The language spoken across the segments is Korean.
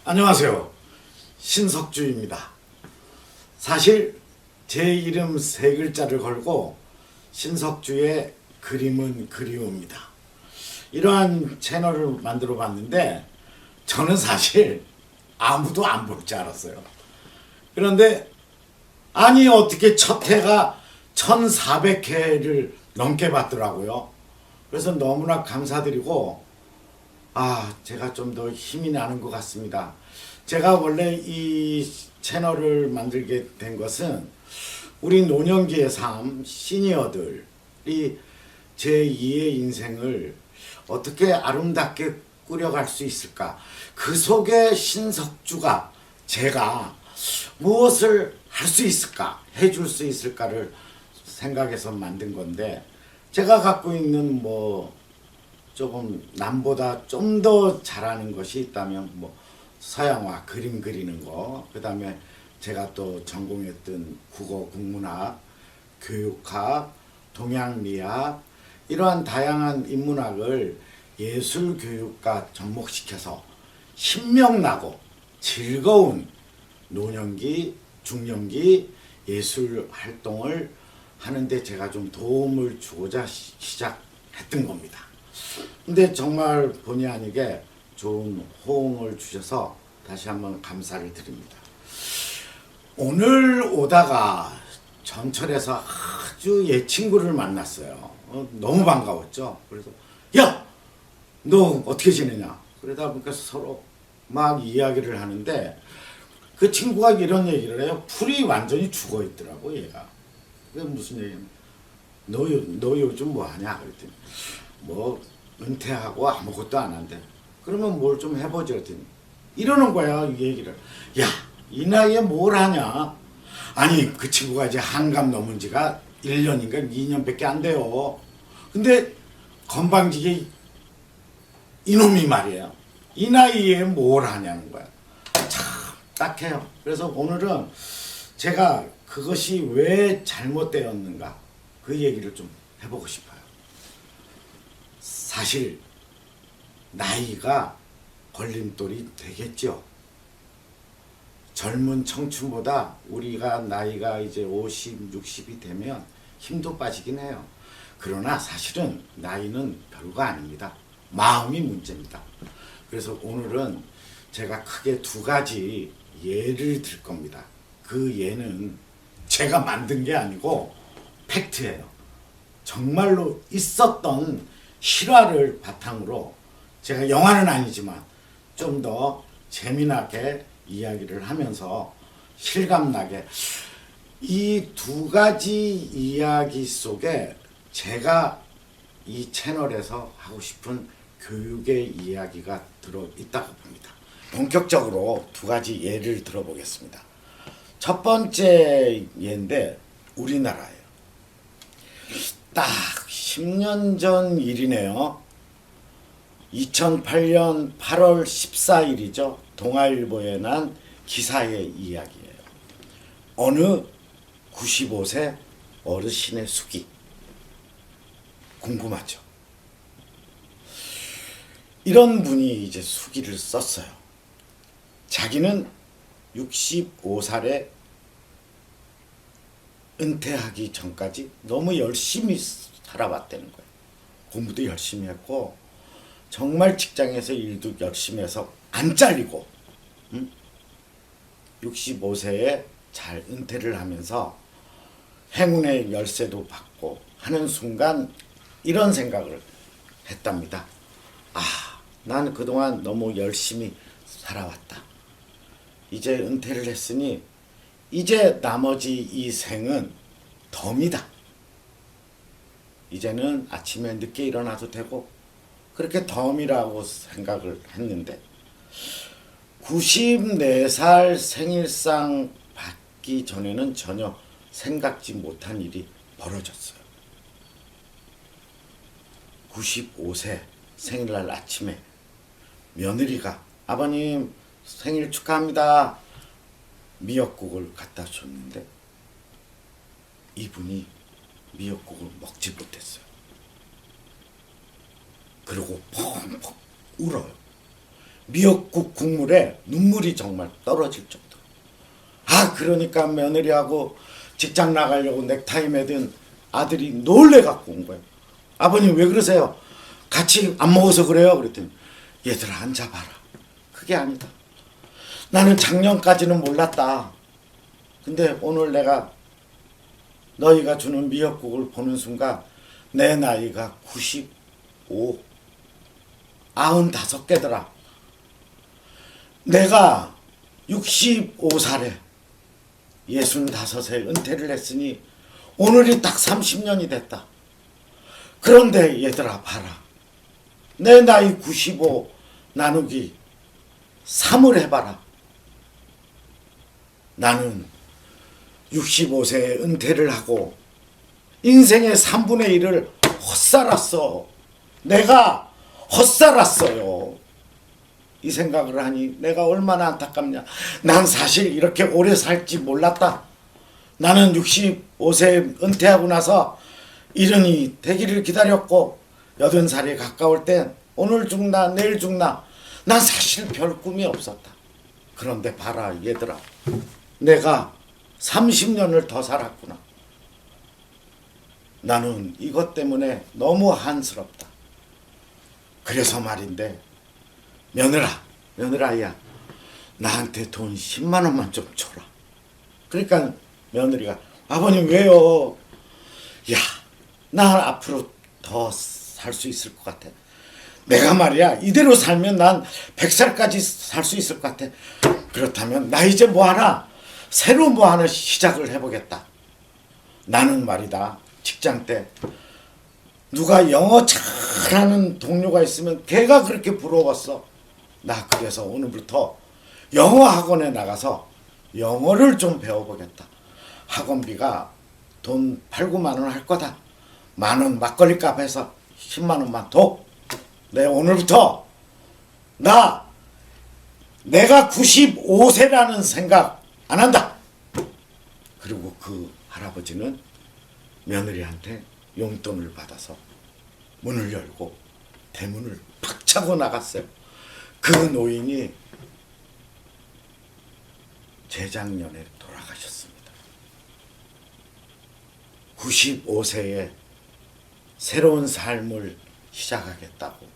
안녕하세요. 신석주입니다. 사실 제 이름 세 글자를 걸고 신석주의 그림은 그리움이다, 이러한 채널을 만들어 봤는데 저는 사실 아무도 안 볼 줄 알았어요. 그런데 아니 어떻게 첫 회가 1400회를 넘게 봤더라고요. 그래서 너무나 감사드리고 제가 좀 더 힘이 나는 것 같습니다. 제가 원래 이 채널을 만들게 된 것은 우리 노년기의 삶, 시니어들이 제2의 인생을 어떻게 아름답게 꾸려갈 수 있을까? 그 속에 신석주가 제가 무엇을 할 수 있을까? 해줄 수 있을까를 생각해서 만든 건데, 제가 갖고 있는 조금 남보다 좀 더 잘하는 것이 있다면 서양화, 그림 그리는 거, 그 다음에 제가 또 전공했던 국어, 국문학, 교육학, 동양미학, 이러한 다양한 인문학을 예술교육과 접목시켜서 신명나고 즐거운 노년기, 중년기 예술 활동을 하는데 제가 좀 도움을 주고자 시작했던 겁니다. 근데 정말 본의 아니게 좋은 호응을 주셔서 다시 한번 감사를 드립니다. 오늘 오다가 전철에서 아주 옛 친구를 만났어요. 너무 반가웠죠. 그래서 야! 너 어떻게 지내냐? 그러다 보니까 서로 막 이야기를 하는데 그 친구가 이런 얘기를 해요. 풀이 완전히 죽어 있더라고, 얘가. 그게 무슨 얘기냐? 너 요즘 뭐 하냐? 그랬더니 은퇴하고 아무것도 안 한대. 그러면 뭘 좀 해보지 그랬더니 이러는 거야, 이 얘기를. 야, 이 나이에 뭘 하냐? 아니, 그 친구가 이제 한갑 넘은 지가 1년인가 2년밖에 안 돼요. 근데 건방지게 이놈이 말이에요. 이 나이에 뭘 하냐는 거야. 참 딱해요. 그래서 오늘은 제가 그것이 왜 잘못되었는가, 그 얘기를 좀 해보고 싶어요. 사실 나이가 걸림돌이 되겠죠. 젊은 청춘보다 우리가 나이가 이제 50, 60이 되면 힘도 빠지긴 해요. 그러나 사실은 나이는 별거 아닙니다. 마음이 문제입니다. 그래서 오늘은 제가 크게 두 가지 예를 들 겁니다. 그 예는 제가 만든 게 아니고 팩트예요. 정말로 있었던 실화를 바탕으로 제가 영화는 아니지만 좀 더 재미나게 이야기를 하면서 실감나게, 이 두 가지 이야기 속에 제가 이 채널에서 하고 싶은 교육의 이야기가 들어있다고 봅니다. 본격적으로 두 가지 예를 들어보겠습니다. 첫 번째 예인데 우리나라예요. 딱 10년 전 일이네요. 2008년 8월 14일이죠. 동아일보에 난 기사의 이야기예요. 어느 95세 어르신의 수기. 궁금하죠? 이런 분이 이제 수기를 썼어요. 자기는 65살에 은퇴하기 전까지 너무 열심히 살아왔다는 거예요. 공부도 열심히 했고 정말 직장에서 일도 열심히 해서 안 잘리고 65세에 잘 은퇴를 하면서 행운의 열쇠도 받고 하는 순간 이런 생각을 했답니다. 나는 그동안 너무 열심히 살아왔다. 이제 은퇴를 했으니 이제 나머지 이 생은 덤이다. 이제는 아침에 늦게 일어나도 되고 그렇게 덤이라고 생각을 했는데 94살 생일상 받기 전에는 전혀 생각지 못한 일이 벌어졌어요. 95세 생일날 아침에 며느리가 아버님 생일 축하합니다. 미역국을 갖다 줬는데 이분이 미역국을 먹지 못했어요. 그리고 펑펑 울어요. 미역국 국물에 눈물이 정말 떨어질 정도로. 그러니까 며느리하고 직장 나가려고 넥타이 매든 아들이 놀래 갖고 온 거예요. 아버님 왜 그러세요? 같이 안 먹어서 그래요? 그랬더니 얘들아 앉아봐라. 그게 아니다. 나는 작년까지는 몰랐다. 근데 오늘 내가 너희가 주는 미역국을 보는 순간 내 나이가 95, 95개더라. 내가 65살에 65세 은퇴를 했으니 오늘이 딱 30년이 됐다. 그런데 얘들아 봐라. 내 나이 95 나누기 3을 해봐라. 나는 65세에 은퇴를 하고 인생의 3분의 1을 헛살았어. 내가 헛살았어요. 이 생각을 하니 내가 얼마나 안타깝냐. 난 사실 이렇게 오래 살지 몰랐다. 나는 65세 은퇴하고 나서 이른이 되기를 기다렸고 80살에 가까울 땐 오늘 죽나 내일 죽나 난 사실 별 꿈이 없었다. 그런데 봐라 얘들아. 내가 30년을 더 살았구나. 나는 이것 때문에 너무 한스럽다. 그래서 말인데 며느라야 나한테 돈 10만 원만 좀 줘라. 그러니까 며느리가 아버님 왜요? 야, 나 앞으로 더 살 수 있을 것 같아. 내가 말이야 이대로 살면 난 100살까지 살 수 있을 것 같아. 그렇다면 나 이제 새로 뭐 하나 시작을 해보겠다. 나는 말이다 직장 때 누가 영어 잘하는 동료가 있으면 걔가 그렇게 부러웠어. 나 그래서 오늘부터 영어 학원에 나가서 영어를 좀 배워보겠다. 학원비가 돈 8, 9만 원 할 거다. 10,000원 막걸리 값에서 10만 원만 더. 내가 오늘부터 내가 95세라는 생각 안 한다. 그리고 그 할아버지는 며느리한테 용돈을 받아서 문을 열고 대문을 팍 차고 나갔어요. 그 노인이 재작년에 돌아가셨습니다. 95세에 새로운 삶을 시작하겠다고.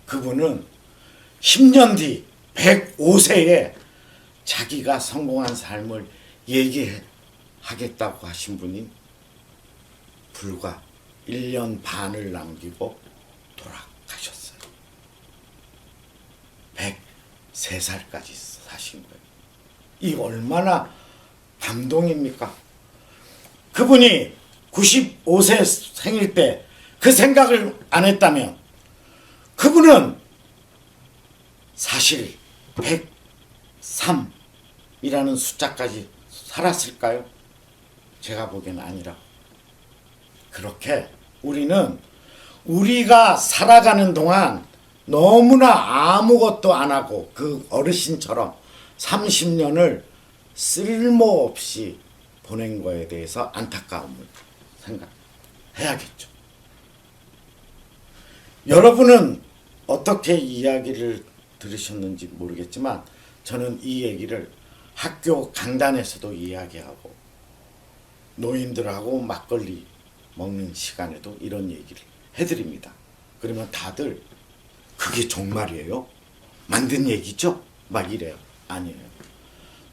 그분은 10년 뒤 105세에 자기가 성공한 삶을 얘기하겠다고 하신 분이 불과 1년 반을 남기고 돌아가셨어요. 103살까지 사신 거예요. 이 얼마나 감동입니까? 그분이 95세 생일 때 그 생각을 안 했다면 그분은 사실 103이라는 숫자까지 살았을까요? 제가 보기엔 아니라. 그렇게 우리는 우리가 살아가는 동안 너무나 아무것도 안 하고 그 어르신처럼 30년을 쓸모없이 보낸 거에 대해서 안타까움을 생각해야겠죠. 여러분은 어떻게 이야기를 들으셨는지 모르겠지만 저는 이 얘기를 학교 강단에서도 이야기하고 노인들하고 막걸리 먹는 시간에도 이런 얘기를 해드립니다. 그러면 다들 그게 정말이에요? 만든 얘기죠? 막 이래요. 아니에요.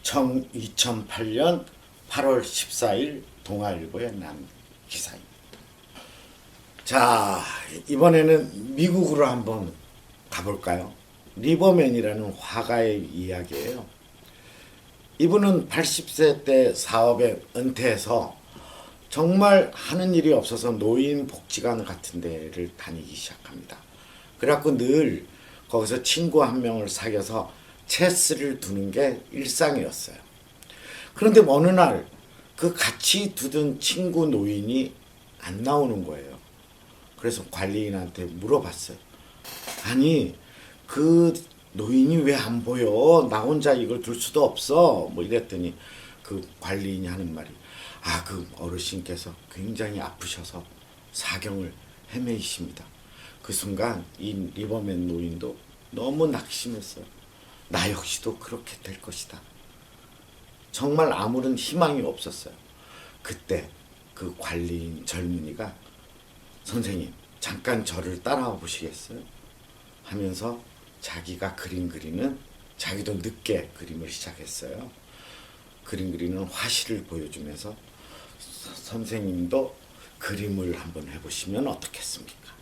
2008년 8월 14일 동아일보에 난 기사입니다. 자, 이번에는 미국으로 한번 가볼까요? 리버맨이라는 화가의 이야기예요. 이분은 80세 때 사업에 은퇴해서 정말 하는 일이 없어서 노인복지관 같은 데를 다니기 시작합니다. 그래갖고 늘 거기서 친구 한 명을 사귀어서 체스를 두는 게 일상이었어요. 그런데 어느 날 그 같이 두던 친구 노인이 안 나오는 거예요. 그래서 관리인한테 물어봤어요. 아니 그 노인이 왜 안 보여? 나 혼자 이걸 둘 수도 없어. 뭐 이랬더니 그 관리인이 하는 말이 그 어르신께서 굉장히 아프셔서 사경을 헤매이십니다. 그 순간 이 리버맨 노인도 너무 낙심했어요. 나 역시도 그렇게 될 것이다. 정말 아무런 희망이 없었어요. 그때 그 관리인 젊은이가 선생님 잠깐 저를 따라와 보시겠어요? 하면서 자기가 그림 그리는, 자기도 늦게 그림을 시작했어요. 그림 그리는 화실을 보여주면서 선생님도 그림을 한번 해보시면 어떻겠습니까?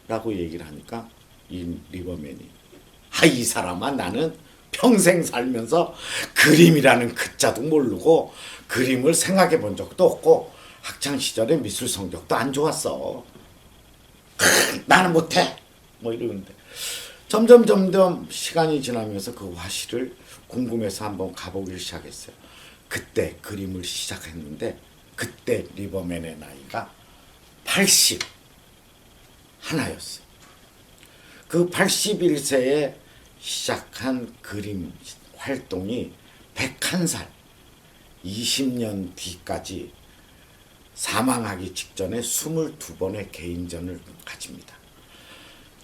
라고 얘기를 하니까 이 리버맨이 이 사람아, 나는 평생 살면서 그림이라는 글자도 모르고 그림을 생각해 본 적도 없고 학창 시절에 미술 성적도 안 좋았어. 나는 못해. 뭐 이러는데 점점 시간이 지나면서 그 화실을 궁금해서 한번 가보기를 시작했어요. 그때 그림을 시작했는데 그때 리버맨의 나이가 81이었어요. 그 81세에 시작한 그림 활동이 101살, 20년 뒤까지 사망하기 직전에 22번의 개인전을 가집니다.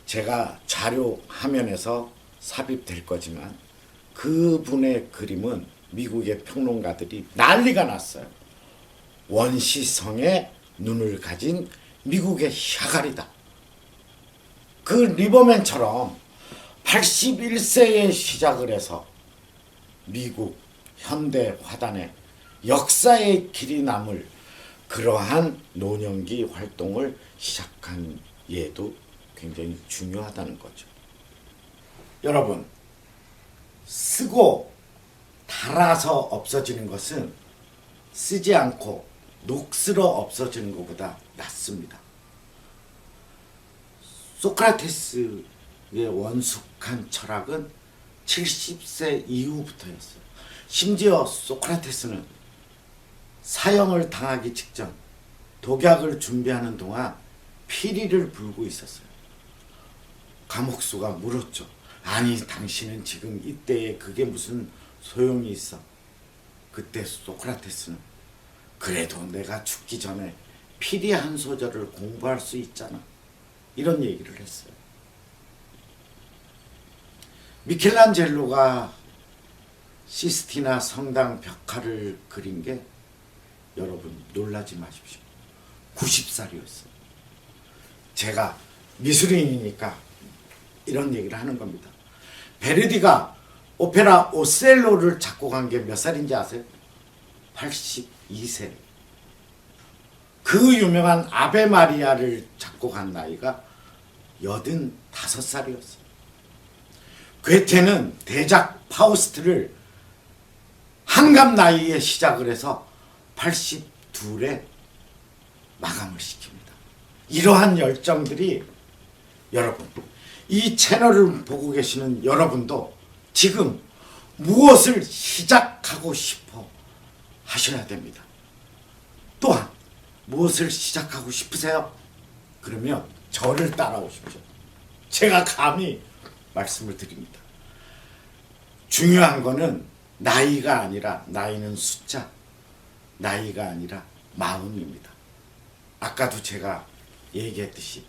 제가 자료 화면에서 삽입될 거지만 그분의 그림은 미국의 평론가들이 난리가 났어요. 원시성의 눈을 가진 미국의 샤갈이다. 그 리버맨처럼 81세에 시작을 해서 미국 현대 화단의 역사의 길이 남을 그러한 노년기 활동을 시작한 예도 굉장히 중요하다는 거죠. 여러분, 쓰고 닳아서 없어지는 것은 쓰지 않고 녹슬어 없어지는 것보다 낫습니다. 소크라테스의 원숙한 철학은 70세 이후부터였어요. 심지어 소크라테스는 사형을 당하기 직전 독약을 준비하는 동안 피리를 불고 있었어요. 감옥수가 물었죠. 아니, 당신은 지금 이때에 그게 무슨 소용이 있어? 그때 소크라테스는 그래도 내가 죽기 전에 피리 한 소절을 공부할 수 있잖아. 이런 얘기를 했어요. 미켈란젤로가 시스티나 성당 벽화를 그린 게 여러분 놀라지 마십시오. 90살이었어요. 제가 미술인이니까 이런 얘기를 하는 겁니다. 베르디가 오페라 오셀로를 작곡한 게 몇 살인지 아세요? 82세. 그 유명한 아베 마리아를 작곡한 나이가 85살이었어요. 괴테는 대작 파우스트를 한갑 나이에 시작을 해서 82에 마감을 시킵니다. 이러한 열정들이 여러분, 이 채널을 보고 계시는 여러분도 지금 무엇을 시작하고 싶어 하셔야 됩니다. 또한 무엇을 시작하고 싶으세요? 그러면 저를 따라오십시오. 제가 감히 말씀을 드립니다. 중요한 거는 나이가 아니라, 나이는 숫자, 나이가 아니라 마음입니다. 아까도 제가 얘기했듯이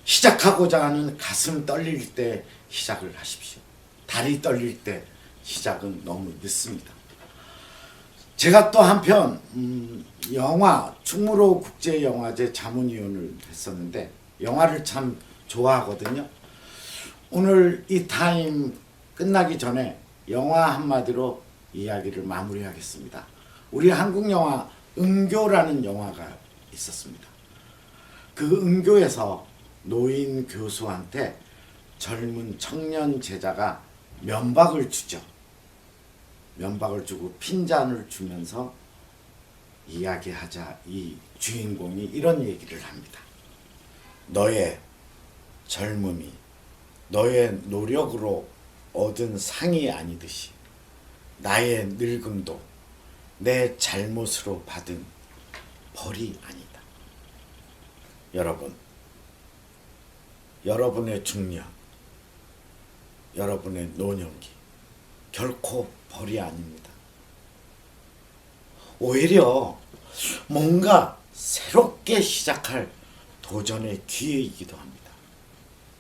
시작하고자 하는 가슴 떨릴 때 시작을 하십시오. 다리 떨릴 때 시작은 너무 늦습니다. 제가 또 한편 영화 충무로 국제영화제 자문위원을 했었는데 영화를 참 좋아하거든요. 오늘 이 타임 끝나기 전에 영화 한마디로 이야기를 마무리하겠습니다. 우리 한국 영화 은교라는 영화가 있었습니다. 그 은교에서 노인 교수한테 젊은 청년 제자가 면박을 주죠. 면박을 주고 핀잔을 주면서 이야기하자 이 주인공이 이런 얘기를 합니다. 너의 젊음이 너의 노력으로 얻은 상이 아니듯이 나의 늙음도 내 잘못으로 받은 벌이 아니다. 여러분, 여러분의 중년, 여러분의 노년기 결코 벌이 아닙니다. 오히려 뭔가 새롭게 시작할 도전의 기회이기도 합니다.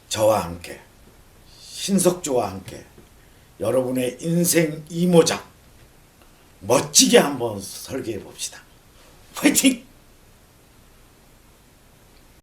저와 함께, 신석주와 함께 여러분의 인생 이모작 멋지게 한번 설계해 봅시다. 화이팅!